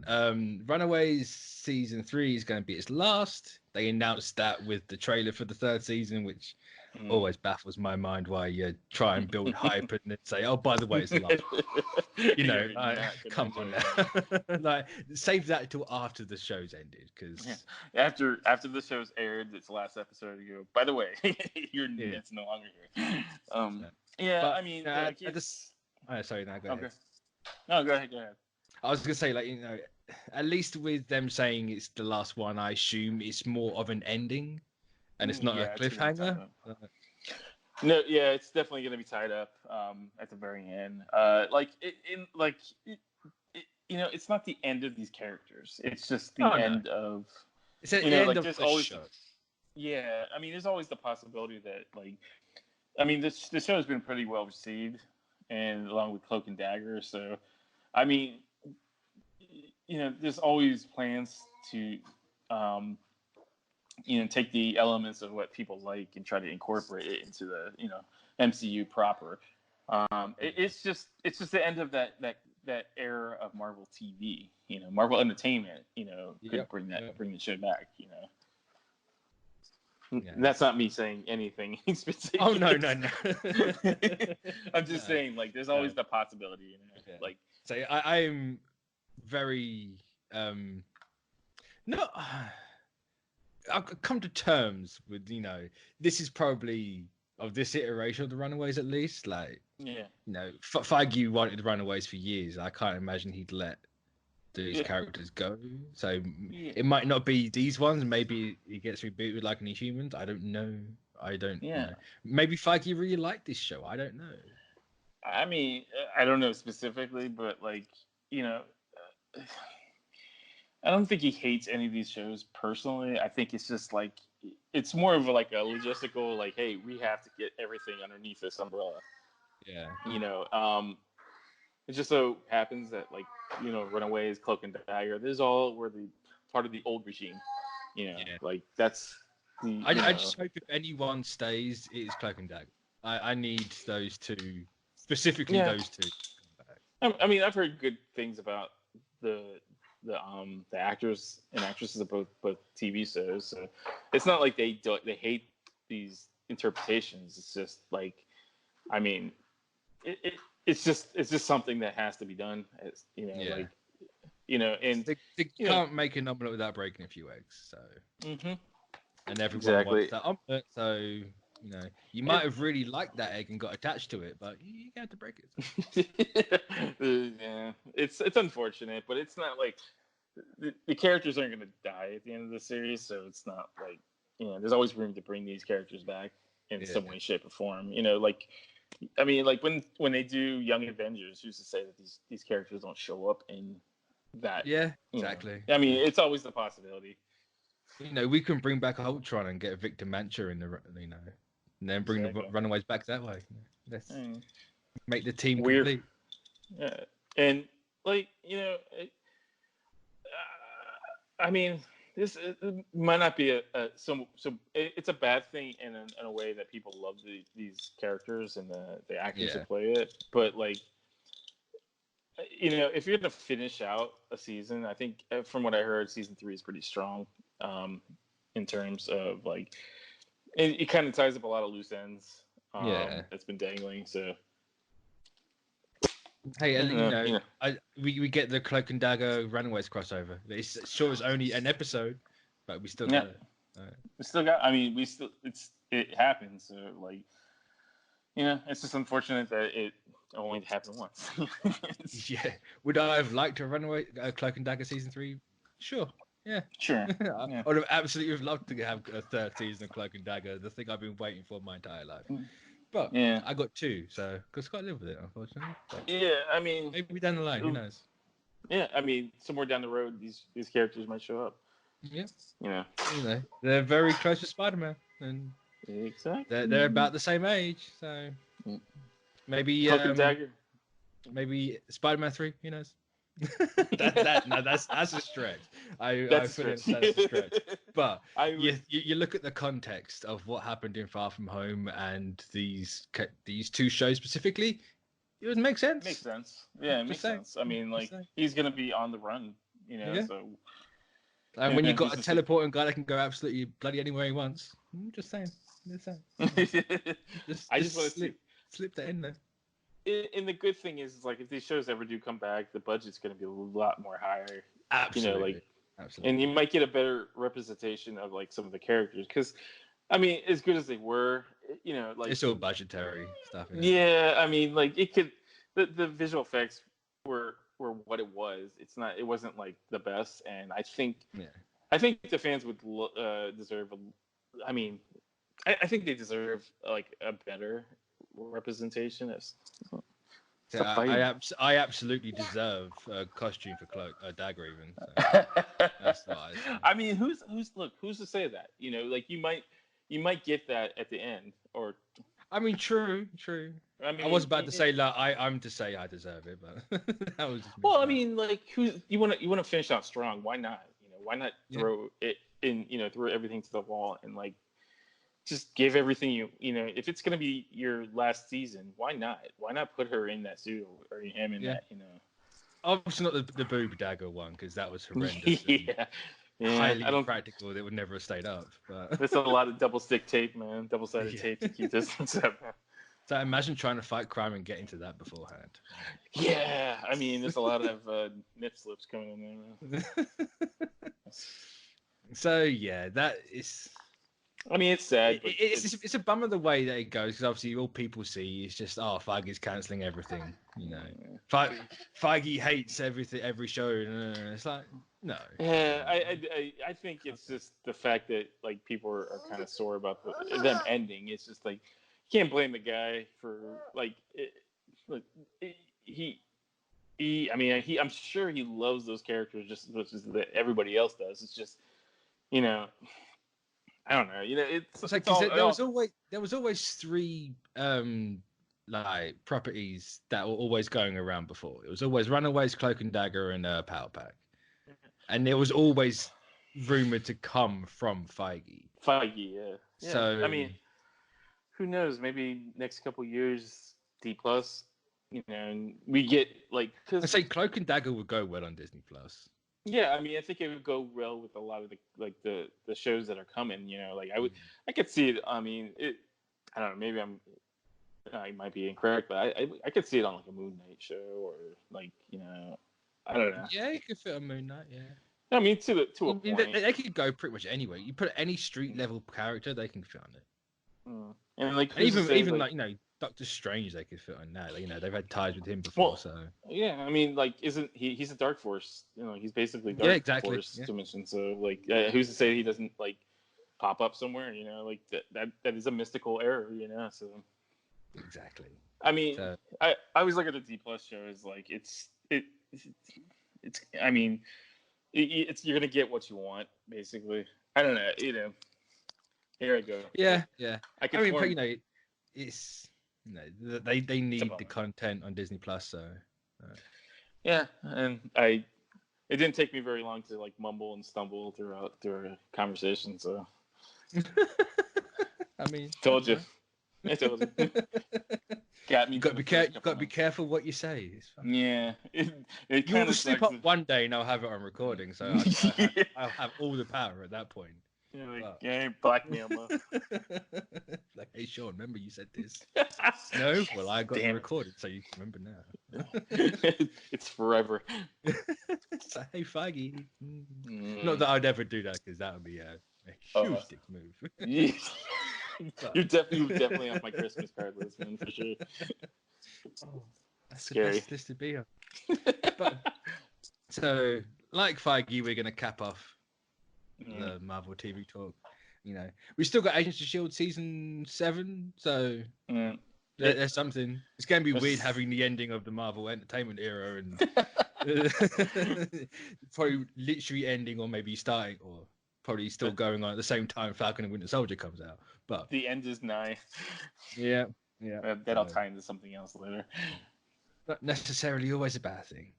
Runaways season 3 is going to be its last. They announced that with the trailer for the third season, which always baffles my mind why you try and build hype and then say, oh, by the way, it's the last one. You know, come on now. Like, save that till after the show's ended, because after the show's aired, its last episode, you go, by the way, it's no longer here. But, I mean, sorry, now go ahead. No, go ahead. I was gonna say, like, you know, at least with them saying it's the last one, I assume it's more of an ending, and it's not a cliffhanger. No, yeah, it's definitely gonna be tied up at the very end. You know, it's not the end of these characters. It's just the end of. It's the end of the show. Yeah, I mean, there's always the possibility that, like, I mean, the show has been pretty well received, and along with Cloak and Dagger, so, I mean, you know, there's always plans to, you know, take the elements of what people like and try to incorporate it into the, you know, MCU proper. It's just the end of that era of Marvel TV. You know, Marvel Entertainment. You know, could bring the show back. You know. Yeah. That's not me saying anything specific. Oh no. I'm just saying, like, there's always the possibility. You know? Yeah. Like, so I'm very no. I've come to terms with, you know, this is probably of this iteration of the Runaways, at least. Like, you know, Feige wanted the Runaways for years. I can't imagine he'd let these characters go. So it might not be these ones. Maybe he gets rebooted like Inhumans. I don't know. Know. Maybe Feige really liked this show. I don't know. I mean, I don't know specifically, but, like, you know, I don't think he hates any of these shows personally. I think it's just, like, it's more of like a logistical, like, hey, we have to get everything underneath this umbrella. Yeah. You know, it just so happens that, like, you know, Runaways, Cloak and Dagger, this all were the part of the old regime. You know, like, that's the. I just hope if anyone stays, it is Cloak and Dagger. I need those two, specifically those two. I mean, I've heard good things about the actors and actresses of both TV shows. So it's not like they hate these interpretations. It's just like, I mean, it's just something that has to be done. As, you know, like, you know, and they can't make an omelet without breaking a few eggs. So, and everyone wants that omelet. So, you know, you might have really liked that egg and got attached to it, but you got to break it. Yeah, it's unfortunate, but it's not like the characters aren't going to die at the end of the series, so it's not like, you know, there's always room to bring these characters back in some way, shape, or form. You know, like, I mean, like when they do Young Avengers, who's to say that these characters don't show up in that? Yeah, exactly. I mean, it's always the possibility. You know, we can bring back Ultron and get Victor Mancha in the, you know, and then bring the Runaways back that way. Let's make the team complete. Yeah, and, like, you know, I mean, this might not be it's a bad thing in a way that people love these characters and the actors who play it, but, like, you know, if you're going to finish out a season, I think from what I heard, season 3 is pretty strong, in terms of, like, it kind of ties up a lot of loose ends. That's been dangling. So, hey, you know, we get the Cloak and Dagger Runaways crossover. It's sure it's only an episode, but we still got it. We still got. I mean, it happens. So, like, you know, it's just unfortunate that it only happened once. Yeah. Would I have liked a Runaway Cloak and Dagger season 3? Sure. Yeah. Sure. I would have absolutely loved to have a third season of Cloak and Dagger, the thing I've been waiting for my entire life. But I got 2, so just got to live with it, unfortunately. But I mean, maybe down the line, who knows? Yeah, I mean, somewhere down the road, these characters might show up. Yeah. You know, they're very close to Spider-Man, and they're about the same age, so maybe Cloak and Dagger. Maybe Spider-Man 3. Who knows? That's a stretch. That's a stretch. But you look at the context of what happened in Far From Home and these 2 shows specifically, it would make sense. Makes sense. Yeah, it makes sense. I mean, like, he's gonna be on the run you know. Yeah. So, and when you got a teleporting guy that can go absolutely bloody anywhere he wants, I'm just saying. I just want to slip that in there. And the good thing is like if these shows ever do come back, the budget's going to be a lot more higher. Absolutely. You know, like absolutely. And you might get a better representation of like some of the characters because, I mean, as good as they were, you know, like it's all budgetary stuff. Yeah, I mean, like it could the visual effects were what it was. It wasn't like the best, and I think the fans would deserve. I mean, I think they deserve like a better representation. I absolutely deserve a costume for Dagger even. So that's what I mean, who's to say that? You know, like you might get that at the end, or I mean, true. I mean, I was about to say like I'm to say I deserve it, but that was just well. I mean, like you want to finish out strong? Why not? You know, why not throw it in? You know, throw everything to the wall and like just give everything you know. If it's gonna be your last season, why not? Why not put her in that suit or him in that? You know, obviously not the boob dagger one because that was horrendous. Highly impractical. That would never have stayed up. But there's a lot of double stick tape, man. Double-sided tape to keep distance up. So imagine trying to fight crime and getting to that beforehand. Yeah, I mean, there's a lot of nip slips coming in there, man. So yeah, that is. I mean, it's sad. It's a bummer the way that it goes because obviously all people see is just Feige's cancelling everything. You know, Feige hates everything, every show. It's like no. Yeah, I think it's just the fact that like people are kind of sore about them ending. It's just like you can't blame the guy for like I'm sure he loves those characters just as much as everybody else does. It's just you know. I don't know. You know, it's like there was always three like properties that were always going around before. It was always Runaways, Cloak and Dagger, and Power Pack, and it was always rumored to come from Feige. Yeah. So I mean, who knows? Maybe next couple years, D+. You know, and we get like because I say Cloak and Dagger would go well on Disney+. Yeah, I mean, I think it would go well with a lot of the shows that are coming. You know, like I could see it. I mean, I don't know. Maybe I might be incorrect, but I could see it on like a Moon Knight show or like you know, I don't know. Yeah, you could fit a Moon Knight. Yeah. I mean, to a point. They could go pretty much anywhere. You put any street level character, they can fit on it. And like even like you know. Doctor Strange, they could fit on that. You know, they've had ties with him before, so yeah. I mean, like, isn't he's a Dark Force? You know, he's basically Force dimension. So, like, who's to say he doesn't like pop up somewhere? You know, like that is a mystical error. You know, so exactly. I mean, I always look at the D+ show as like it's. I mean, you're gonna get what you want, basically. I don't know. You know, here I go. Yeah. I mean, you know, it's. No, they need the content on Disney+. So yeah, and it didn't take me very long to like mumble and stumble through a conversation. So I mean, told you. I told you. Got me. You got to be careful what you say. Yeah, you'll slip up one day and I'll have it on recording, so I'll have all the power at that point. Yeah, blackmail, man. Like, hey, Sean, remember you said this? No? Well, I got it recorded, so you can remember now. It's forever. So, hey, Feige. Not that I'd ever do that, because that would be a huge dick move. You're definitely on my Christmas card list, man, for sure. That's scary. The best list to be on. So, like Feige, we're going to cap off the Marvel TV talk. You know, we still got Agents of S.H.I.E.L.D. season 7, so there's something. It's going to be weird having the ending of the Marvel Entertainment era and probably literally ending or maybe starting or probably still going on at the same time Falcon and Winter Soldier comes out. But the end is nigh. Yeah. That'll tie into something else later. Not necessarily always a bad thing.